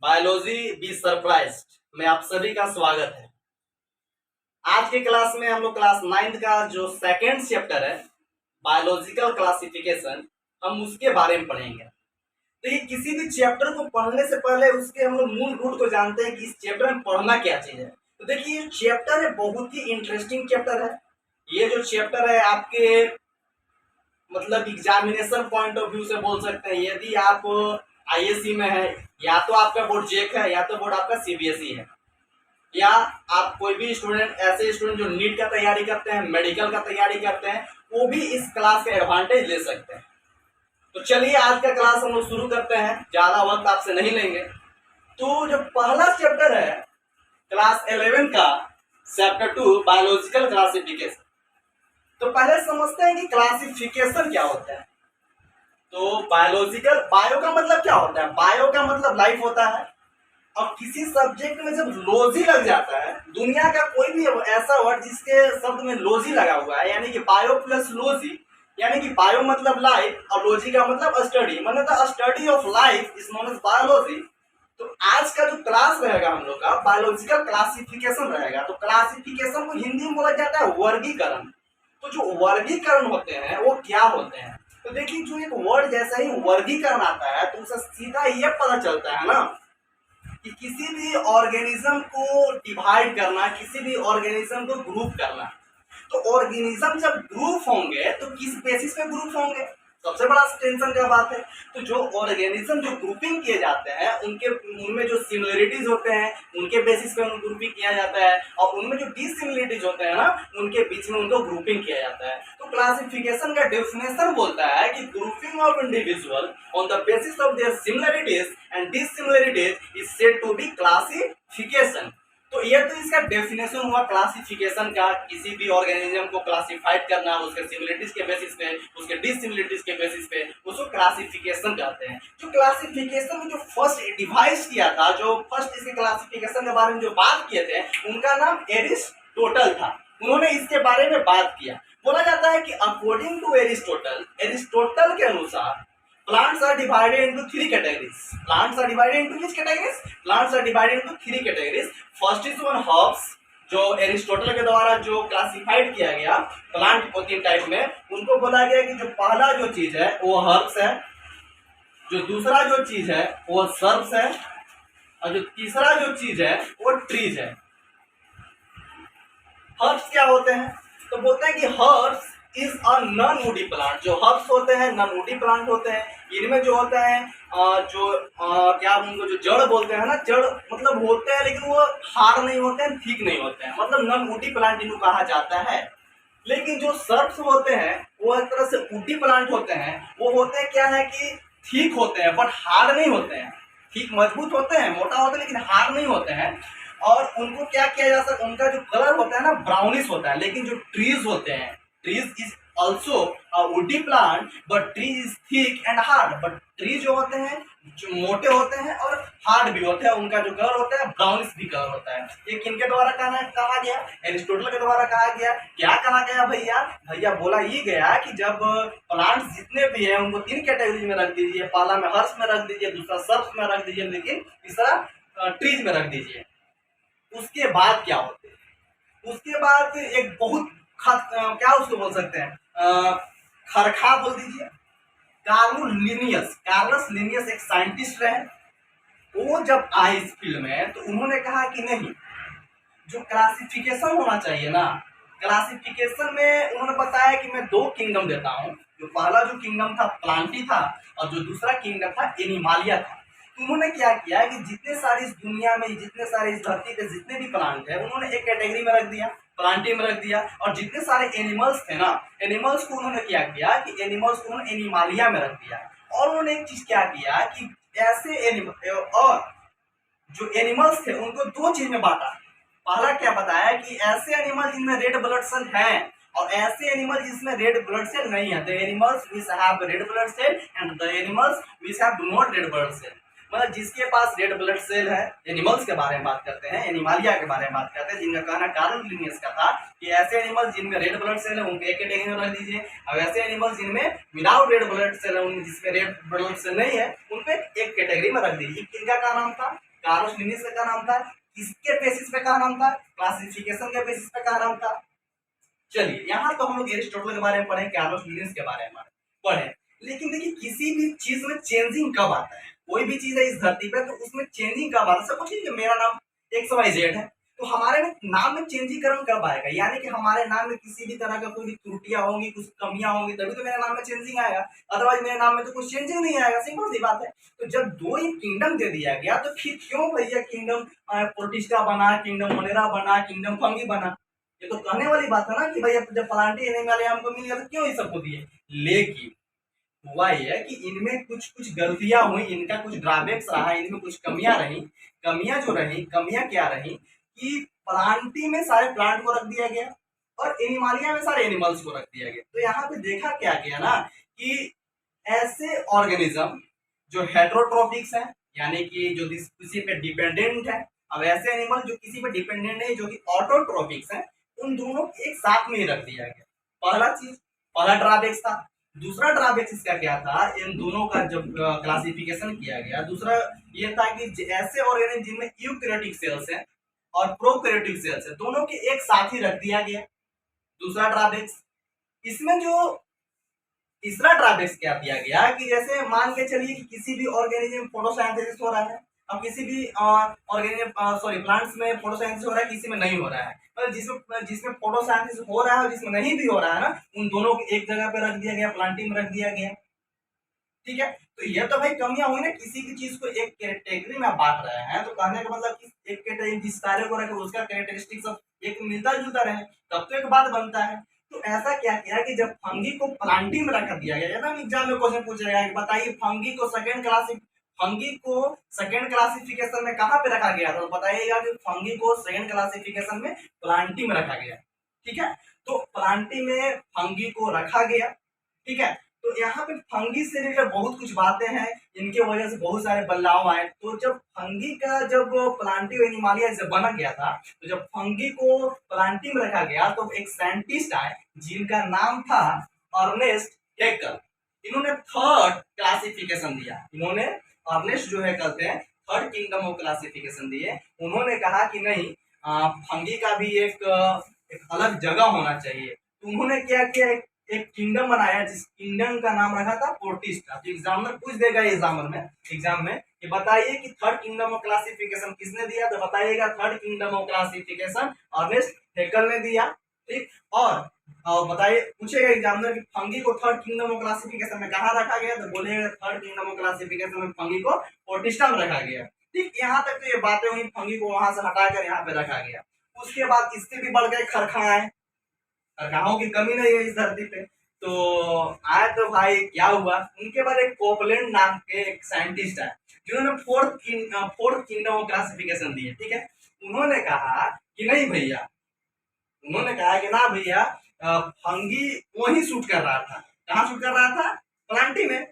Biology be surprised में आप सभी का स्वागत है। आज के क्लास में हम लोग क्लास 9th का जो सेकेंड चैप्टर है बायोलॉजिकल क्लासिफिकेशन, हम उसके बारे में पढ़ेंगे। तो ये किसी भी चैप्टर को पढ़ने से पहले उसके हम लोग मूल रूट को जानते हैं कि इस चैप्टर में पढ़ना क्या चीज है। तो देखिए, ये चैप्टर है बहुत ही इंटरेस्टिंग चैप्टर है। ये जो चैप्टर है आपके मतलब एग्जामिनेशन पॉइंट ऑफ व्यू से बोल सकते हैं, यदि आप आईएससी में है, या तो आपका बोर्ड जेक है या तो बोर्ड आपका सीबीएसई है, या आप कोई भी स्टूडेंट, ऐसे स्टूडेंट जो नीट का तैयारी करते हैं, मेडिकल का तैयारी करते हैं, वो भी इस क्लास का एडवांटेज ले सकते हैं। तो चलिए आज का क्लास हम लोग शुरू करते हैं, ज्यादा वक्त आपसे नहीं लेंगे। तो जो पहला चैप्टर है क्लास 11 का, चैप्टर 2 बायोलॉजिकल क्लासिफिकेशन। तो पहले समझते हैं कि क्लासिफिकेशन क्या होता है। तो बायोलॉजिकल, बायो का मतलब क्या होता है? बायो का मतलब लाइफ होता है। और किसी सब्जेक्ट में जब लॉजी लग जाता है, दुनिया का कोई भी ऐसा वर्ड जिसके शब्द में लॉजी लगा हुआ है, यानी कि बायो प्लस लॉजी, यानी कि बायो मतलब लाइफ और लॉजी का मतलब स्टडी, मतलब the study of life is known as biology. तो आज का जो क्लास रहेगा हम लोग का बायोलॉजिकल क्लासिफिकेशन रहेगा। तो क्लासिफिकेशन को हिंदी में बोला जाता है वर्गीकरण। तो जो वर्गीकरण होते हैं वो क्या होते हैं? तो देखिए, जो एक वर्ड जैसा ही वर्गीकरण आता है तो उसे सीधा ये पता चलता है ना कि किसी भी ऑर्गेनिज्म को डिवाइड करना, किसी भी ऑर्गेनिज्म को ग्रुप करना। तो ऑर्गेनिज्म जब ग्रुप होंगे तो किस बेसिस पे ग्रुप होंगे? सबसे बड़ा टेंशन का बात है। तो जो ऑर्गेनिज्म जो ग्रुपिंग किए जाते हैं उनके, उनमें जो सिमिलरिटीज होते हैं उनके बेसिस पे उनको ग्रुपिंग किया जाता है, और उनमें जो डिसिमिलरिटीज होते हैं ना उनके बीच में उनको ग्रुपिंग किया जाता है। तो क्लासिफिकेशन का डेफिनेशन बोलता है कि grouping of individual on the basis of their similarities and dissimilarities is said to be classification. तो ये तो इसका डेफिनेशन हुआ क्लासिफिकेशन का, किसी भी ऑर्गेनिज्म को क्लासिफाइड करना उसके सिमिलरिटीज के बेसिस पे, उसके डिसिमिलरिटीज के बेसिस पे, उसको क्लासिफिकेशन कहते हैं। जो क्लासिफिकेशन में जो फर्स्ट डिवाइस किया था, जो फर्स्ट इसके क्लासिफिकेशन के बारे में जो बात किए थे, उनका नाम एरिस्टोटल था। उन्होंने इसके बारे में बात किया। बोला जाता है कि अकॉर्डिंग टू एरिस्टोटल, एरिस्टोटल के अनुसार plants are divided into three categories. Plants are divided into which categories? Plants are divided into three categories. First is one herbs, जो एरिस्टोटल के द्वारा जो क्लासिफाइड किया गया प्लांट को 3 टाइप में, उनको बोला गया कि जो पहला जो चीज है वो हर्ब्स है, जो दूसरा जो चीज है वो सर्ब्स है, और जो तीसरा जो चीज है वो ट्रीज है। हर्ब्स क्या होते हैं? तो बोलते हैं कि herbs is a non woody plant. जो हर्ब्स होते हैं नॉन वुडी प्लांट होते हैं। इनमें जो होता है क्या उनको जो जड़ बोलते हैं ना, जड़ मतलब होते हैं लेकिन वो हार्ड नहीं होते हैं, ठीक नहीं होते हैं, मतलब नॉन वुडी प्लांट इनको कहा जाता है। लेकिन जो सर्ब्स होते हैं वो एक तरह से वुडी प्लांट होते हैं। वो होते हैं क्या है कि ठीक होते हैं बट हार्ड नहीं होते हैं। ठीक मजबूत होते हैं, मोटा होते हैं, लेकिन हार्ड नहीं होते हैं। और उनको क्या किया जा सकता है, उनका जो कलर होता है ना ब्राउनिश होता है। लेकिन जो ट्रीज होते हैं, trees is also a woody plant but tree is thick and hard. But tree जो होते हैं जो मोटे होते हैं और हार्ड भी होते हैं, उनका जो कलर होता है ब्राउनिश भी कलर होता है। ये किनके द्वारा कहा गया? एरिस्टोटल के द्वारा कहा गया। क्या कहा गया भैया? भैया बोला ये गया कि जब प्लांट्स जितने भी हैं उनको 3 कैटेगरी में रख दीजिए। पहला में हर्ब्स में रख दीजिए, दूसरा सर्ब्स में रख दीजिए, लेकिन तीसरा ट्रीज में रख दीजिए। उसके बाद क्या होते हैं? उसके बाद एक बहुत क्या उसको बोल सकते हैं, खरखा बोल दीजिए, कार्लस लिनियस एक साइंटिस्ट रहे। वो जब आए इस फील्ड में तो उन्होंने कहा कि नहीं, जो क्लासिफिकेशन होना चाहिए ना, क्लासिफिकेशन में उन्होंने बताया कि मैं 2 किंगडम देता हूँ। जो पहला जो किंगडम था प्लांटी था, और जो दूसरा किंगडम था एनिमालिया था। तो उन्होंने क्या किया कि जितने सारे इस दुनिया में, जितने सारे इस धरती पे जितने भी प्लांट है, उन्होंने एक कैटेगरी में रख दिया, प्लांटी में रख दिया। और जितने सारे एनिमल्स थे ना, एनिमल्स को उन्होंने क्या किया कि एनिमल्स को उन्होंने एनिमालिया में रख दिया। और उन्होंने एक चीज क्या किया कि ऐसे एनिमल, और जो एनिमल्स थे उनको 2 चीज में बांटा। पहला क्या बताया कि ऐसे एनिमल जिनमें रेड ब्लड सेल हैं और ऐसे एनिमल जिसमें रेड ब्लड सेल नहीं है। The animals which have red blood cell and the animals which have not red blood cell. मतलब जिसके पास रेड ब्लड सेल है, एनिमल्स के बारे में बात करते हैं, एनिमालिया के बारे में बात करते हैं, जिनका कहना कार्ल लिनियस का था कि ऐसे एनिमल्स जिनमें रेड ब्लड सेल है उनको एक कैटेगरी में रख दीजिए, और ऐसे एनिमल्स जिनमें विदाउट रेड ब्लड सेल है, जिसमें रेड ब्लड सेल नहीं है, उनको एक कैटेगरी में रख दीजिए। इनका क्या नाम था? कार्नोस लिनियस का क्या नाम था, किसके बेसिस पे क्या नाम था, क्लासिफिकेशन के बेसिस पे क्या नाम था। चलिए यहाँ तो हम लोग एरिस्टोटल के बारे में पढ़े, कार्नोस लिनियस के बारे में पढ़े, लेकिन देखिए किसी भी चीज में चेंजिंग कब आता है, कोई भी चीज है इस धरती पे तो उसमें चेंजिंग कब आता है। सब ठीक है, मेरा नाम XYZ है, तो हमारे में नाम में चेंजीकरण कब आएगा, यानी कि हमारे नाम में किसी भी तरह का कोई भी त्रुटियां होंगी, कुछ कमियां होंगी, तभी तो मेरे नाम में चेंजिंग आएगा, अदरवाइज मेरे नाम में तो कुछ चेंजिंग नहीं आएगा, सिंपल सी बात है। तो जब दो ही किंगडम दे दिया गया तो फिर क्यों भैया किंगडम प्रोटिस्टा बना, किंगडम मोनेरा बना, किंगडम फंगी बना, ये तो कहने वाली बात है ना कि भैया जब प्लांटी एनिमल हमको मिल गया तो क्यों ये सबको दिए। लेकिन हुआ ये है कि इनमें कुछ कुछ गलतियां हुई, इनका कुछ ड्रॉबैक्स रहा, इनमें कुछ कमियां रही। कमियां जो रही, कमियां क्या रही कि प्लांटी में सारे प्लांट को रख दिया गया और एनिमालिया में सारे एनिमल्स को रख दिया गया। तो यहाँ पे देखा क्या गया ना कि ऐसे ऑर्गेनिज्म जो हेट्रोट्रोपिक्स है, यानी कि जो किसी पे डिपेंडेंट है, अब ऐसे एनिमल जो किसी पे डिपेंडेंट है जो कि ऑटोट्रोपिक्स है, उन दोनों को एक साथ में ही रख दिया गया। पहला चीज, पहला ड्रॉबैक्स था। दूसरा ड्रॉबैक्स इसका क्या था, इन दोनों का जब क्लासिफिकेशन किया गया, दूसरा ये था कि ऐसे ऑर्गेनिज्म जिनमें यूकैरियोटिक सेल्स हैं और प्रोकैरियोटिक सेल्स हैं, दोनों के एक साथ ही रख दिया गया। दूसरा ड्रॉबैक्स इसमें जो तीसरा ड्रॉबैक्स क्या दिया गया कि जैसे मान के चलिए कि किसी भी ऑर्गेनिज्म फोटोसिंथेसिस हो रहा है, अब किसी भी ऑर्गेनिज्म सॉरी प्लांट्स में फोटोसिंथेसिस हो रहा है, किसी में नहीं हो रहा है, पर जिसमें जिसमें फोटोसिंथेसिस हो रहा है और जिसमें नहीं भी हो रहा है ना, उन दोनों को एक जगह पे रख दिया गया, प्लांटिंग में रख दिया गया। ठीक है, तो ये तो भाई कमियां हुई ना, किसी की चीज को एक कैटेगरी में बांट रहे हैं, तो कहने का मतलब कि एक कैटेगरी जिस कार्य को रखे उसका कैरेक्टरिस्टिक सब एक मिलता जुलता रहे, तब तो एक बात बनता है। तो ऐसा क्या किया कि जब फंगी को प्लांटिंग में रख दिया गया ना, एग्जाम में क्वेश्चन पूछेगा कि बताइए फंगी को सेकंड क्लासिफिकेशन में कहाँ पे रखा गया, तो बताइएगा कि फंगी को सेकंड क्लासिफिकेशन में प्लांटिंग में रखा गया। ठीक है, तो प्लांटिंग में फंगी को रखा गया। ठीक है, तो यहाँ पे फंगी से रिलेटेड बहुत कुछ बातें हैं, इनके वजह से बहुत सारे बदलाव आए। तो जब फंगी का जब प्लांटिव एनिमालिया से बना गया था, तो जब फंगी को प्लांटिंग में रखा गया तो एक साइंटिस्ट आए जिनका नाम था अर्नेस्ट हैकेल। इन्होंने थर्ड क्लासिफिकेशन दिया, इन्होंने अर्नेस्ट जो है कहते हैं थर्ड किंगडम ऑफ क्लासिफिकेशन दिए। उन्होंने कहा कि नहीं, फंगी का भी एक अलग जगह होना चाहिए। तो उन्होंने क्या किया, एक किंगडम बनाया जिस किंगडम का नाम रखा था प्रोटिस्टा। तो एग्जामिनर पूछ देगा एग्जाम में कि बताइए कि थर्ड किंगडम ऑफ क्लासिफिकेशन किसने दिया, तो बताइएगा third kingdom of classification Ernest Haeckel ने दिया। ठीक, और बताइए, पूछेगा एग्जामिनर कि फंगी को थर्ड किंगडम ऑफ क्लासिफिकेशन में कहाँ रखा गया, तो बोलेगा थर्ड किंगडम ऑफ क्लासिफिकेशन में फंगी को प्रोटिस्टा में रखा गया। ठीक, यहाँ तक तो ये बातें हुई, फंगी को वहां से हटाकर यहाँ पे रखा गया। उसके बाद इससे भी बढ़ गए खरखाएं, खरखाओं की कमी नहीं है इस धरती पे। तो आए तो भाई क्या हुआ, उनके बाद एक कोपलैंड नाम के एक साइंटिस्ट है जिन्होंने फोर्थ किंगडम ऑफ क्लासिफिकेशन दिए। ठीक है, उन्होंने कहा कि नहीं भैया, उन्होंने कहा कि ना भैया, फंगी वही शूट कर रहा था। कहाँ शूट कर रहा था, प्लांटी में।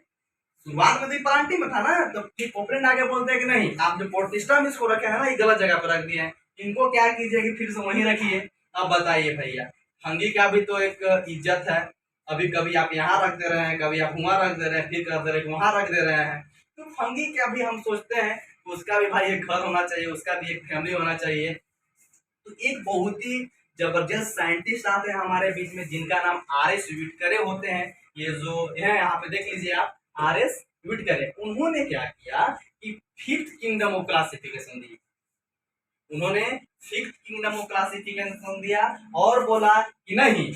शुरुआत में तो प्लांटी में था ना, तो फिर कोपलैंड आगे बोलते हैं कि नहीं, आप जो प्रोटिस्टा में इसको रखे हैं ना, ये गलत जगह पर रख दिए हैं, इनको क्या कीजिए कि फिर से वहीं रखिए। अब बताइए भैया, फंगी का भी तो एक इज्जत है, अभी कभी आप यहाँ रख दे रहे हैं, कभी आप वहाँ रख दे रहे हैं, फिर कर दे रहे हैं वहाँ रख दे रहे हैं। तो फंगी का भी हम सोचते हैं तो उसका भी भाई एक घर होना चाहिए, उसका भी एक फैमिली होना चाहिए। तो एक बहुत ही जबरदस्त साइंटिस्ट आते हैं हमारे बीच में जिनका नाम RS विटकरे होते हैं। ये जो है यहाँ पे देख लीजिए आप, RS विटकरे। उन्होंने क्या किया कि फिफ्थ किंगडम ऑफ क्लासिफिकेशन दी, उन्होंने फिफ्थ किंगडम ऑफ क्लासिफिकेशन दिया और बोला कि नहीं,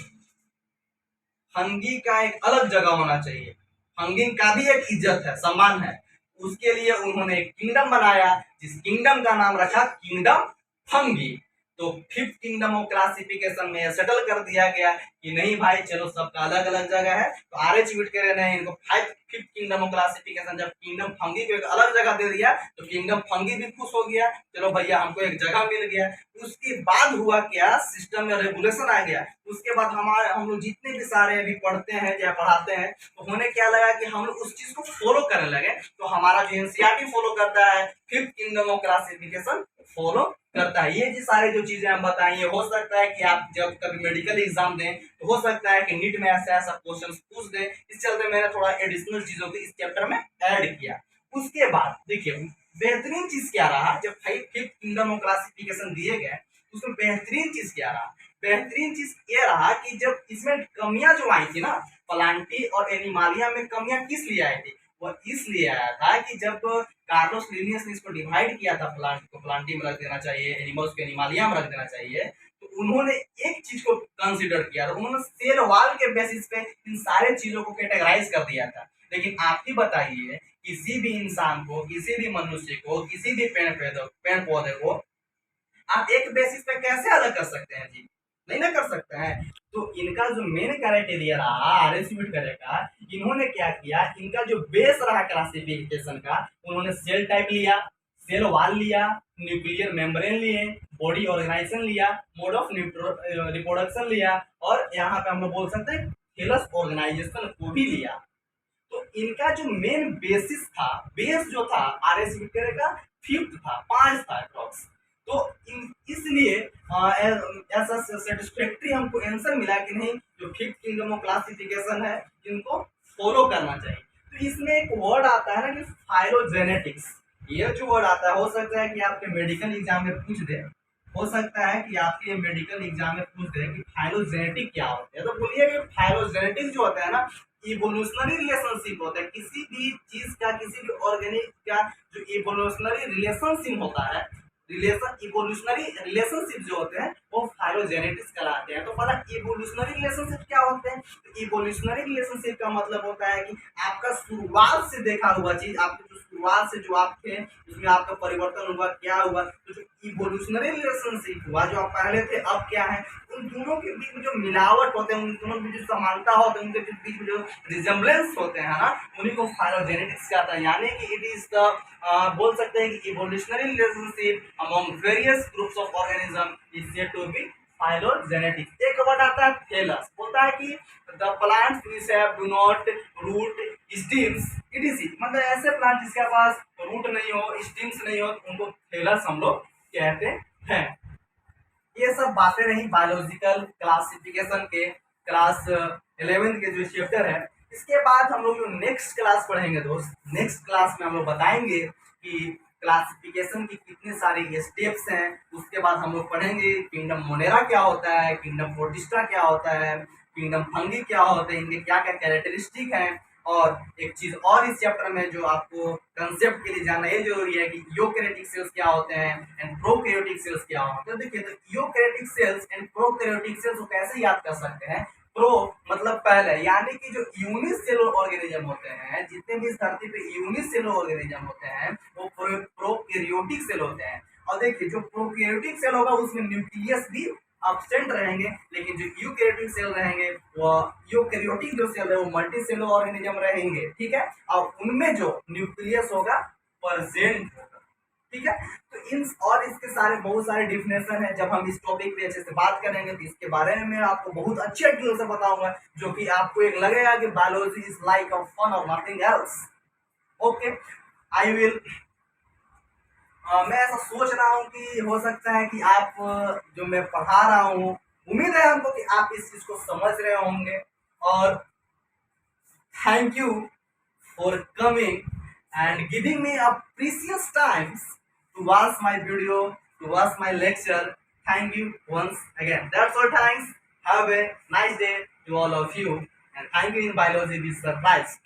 फंगी का एक अलग जगह होना चाहिए, फंगी का भी एक इज्जत है, सम्मान है। उसके लिए उन्होंने एक किंगडम बनाया जिस किंगडम का नाम रखा किंगडम फंगी। तो फिफ्थ किंगडम ऑफ क्लासिफिकेशन में सेटल कर दिया गया कि नहीं भाई चलो सबका अलग अलग जगह है। तो RS विटकरे ने इनको फिफ्थ किंगडम ऑफ क्लासिफिकेशन, जब किंगडम फंगी को एक अलग जगह दे दिया तो किंगडम फंगी भी खुश हो गया, चलो भैया हमको एक जगह मिल गया। उसके बाद हुआ क्या, सिस्टम में रेगुलेशन आ गया। उसके बाद हम लोग जितने भी सारे अभी पढ़ते हैं या पढ़ाते हैं, तो होने क्या लगा कि हम लोग उस चीज को फॉलो करने लगे। तो हमारा जो NCERT फॉलो करता है, fifth kingdom of classification follow करता है। ये जी सारी जो चीजें हम बताएंगे, हो सकता है कि आप जब कभी मेडिकल एग्जाम दें तो हो सकता है कि नीट में ऐसा ऐसा क्वेश्चन पूछ दे। इस चलते मैंने थोड़ा एडिशनल चीजों को इस चैप्टर में ऐड किया। उसके बाद देखिए बेहतरीन चीज क्या रहा जब फिफ्थ किंगडम ऑफ क्लासिफिकेशन दिए गए, उसमें बेहतरीन चीज क्या रहा? बेहतरीन चीज ये रहा कि जब इसमें कमियां जो आई थी ना, प्लांटी और एनिमालिया में कमियां किस लिए आई थी? वो इसलिए आया था कि जब कार्लोस लिनियस ने इसको डिवाइड किया था, प्लांट को प्लांटी में रख देना चाहिए, एनिमल्स को एनिमालिया में रख देना चाहिए, तो उन्होंने एक चीज को कंसिडर किया था, उन्होंने सेल वॉल के बेसिस पे इन सारे चीजों को कैटेगराइज कर दिया था। लेकिन आप ही बताइए, किसी भी इंसान को, किसी भी मनुष्य को, किसी भी पेड़ पौधे को आप एक बेसिस पे कैसे अलग कर सकते हैं जी? नहीं ना कर सकते हैं। तो इनका जो मेन क्राइटेरिया रहा आरएसयूट करे का, इन्होंने क्या किया, इनका जो बेस रहा क्लासिफिकेशन का, उन्होंने सेल टाइप लिया, सेल वॉल लिया, न्यूक्लियर मेम्ब्रेन लिए, बॉडी ऑर्गेनाइजेशन लिया, मोड ऑफ रिप्रोडक्शन लिया, और यहाँ पे हम लोग बोल सकते हैं थैलस ऑर्गेनाइजेशन को भी लिया। तो इनका जो मेन बेसिस था, बेस जो था आरएसयूट करे का फिफ्थ था, 5 था अप्रॉक्स। तो इसलिए ऐसा सेटिस्फैक्ट्री हमको आंसर मिला कि नहीं, जो फिफ्थ किंगडम ऑफ क्लासिफिकेशन है इनको फॉलो करना चाहिए। तो इसमें एक वर्ड आता है ना कि फाइलोजेनेटिक्स, ये जो वर्ड आता है, हो सकता है कि आपके मेडिकल एग्जाम में पूछ दे, हो सकता है कि आपके मेडिकल एग्जाम में पूछ दे कि फाइलोजेनेटिक क्या होता है। तो बोलिए कि फाइलोजेनेटिक जो होता है ना, इवोल्यूशनरी रिलेशनशिप होता है किसी भी चीज का, किसी भी ऑर्गेनिक का जो इवोल्यूशनरी रिलेशनशिप होता है, इवोल्यूशनरी रिलेशनशिप जो होते हैं वो फाइलोजेनेटिक्स कहलाते हैं। तो पहला इवोल्यूशनरी रिलेशनशिप क्या होते हैं? तो इवोल्यूशनरी रिलेशनशिप का मतलब होता है कि आपका शुरुआत से देखा हुआ चीज, आपके जो शुरुआत से जो आप थे उसमें आपका परिवर्तन हुआ, क्या हुआ, तो जो इवोल्यूशनरी रिलेशनशिप हुआ, जो आप पहले थे अब क्या है, उन दोनों के बीच में जो मिलावट होते हैं, उन दोनों के बीच जो समानता होते हैं, उनके बीच में जो रिजेम्बलेंस होते हैं ना, उन्हीं को फाइलोजेनेटिक्स कहता है। यानी कि इट इज द बोल सकते हैं कि evolutionary relationship among various groups of organism is said to be phylogenetics. एक वर्ड आता है थैलस, बोलता है कि the plants which have do not root stems etc, मतलब ऐसे प्लांट जिसके पास रूट नहीं हो, स्टेम्स नहीं हो, उनको थैलस हम लोग कहते हैं। ये सब बातें रही बायोलॉजिकल क्लासिफिकेशन के क्लास 11 के जो चैप्टर है। इसके बाद हम लोग जो नेक्स्ट क्लास पढ़ेंगे दोस्त, नेक्स्ट क्लास में हम लोग बताएंगे कि क्लासिफिकेशन की कितने सारे स्टेप्स हैं। उसके बाद हम लोग पढ़ेंगे किंगडम मोनेरा क्या होता है, किंगडम प्रोटिस्टा क्या होता है, किंगडम फंगी क्या होते हैं, इनके क्या क्या कैरेक्टरिस्टिक हैं। और एक चीज और इस चैप्टर में जो आपको कंसेप्ट के लिए जानना ये जरूरी है कि यूकैरियोटिक सेल्स क्या होते हैं एंड प्रोकैरियोटिक सेल्स क्या होते हैं। तो देखिए, तो eukaryotic cells and prokaryotic cells को कैसे याद कर सकते हैं? प्रो मतलब पहले, यानी कि जो यूनिसेलुलर ऑर्गेनिज्म होते हैं, जितने भी इस धरती पे यूनिसेलुलर ऑर्गेनिज्म होते हैं वो प्रोकैरियोटिक सेल होते हैं। और देखिए, जो प्रोकैरियोटिक सेल होगा उसमें न्यूक्लियस भी एब्सेंट रहेंगे, लेकिन जो यूकैरियोटिक सेल रहेंगे वो यूकैरियोटिक जो सेल है वो मल्टीसेलुलर ऑर्गेनिज्म रहेंगे, ठीक है। और उनमें जो न्यूक्लियस होगा प्रेजेंट होगा, ठीक है। तो इन और इसके सारे बहुत सारे डिफिनेशन है। जब हम इस टॉपिक पे अच्छे से बात करेंगे तो इसके बारे में मैं आपको बहुत अच्छे डिटेल से बताऊंगा, जो कि आपको एक लगेगा कि biology is like a fun और nothing else. Okay, I will मैं ऐसा सोच रहा हूँ कि हो सकता है कि आप जो मैं पढ़ा रहा हूँ, उम्मीद है हमको कि आप इस चीज को समझ रहे होंगे। और thank you for coming and giving me a precious times to watch my video, to watch my lecture. Thank you once again. That's all. Thanks. Have a nice day to all of you. And thank you in biology. Be surprised.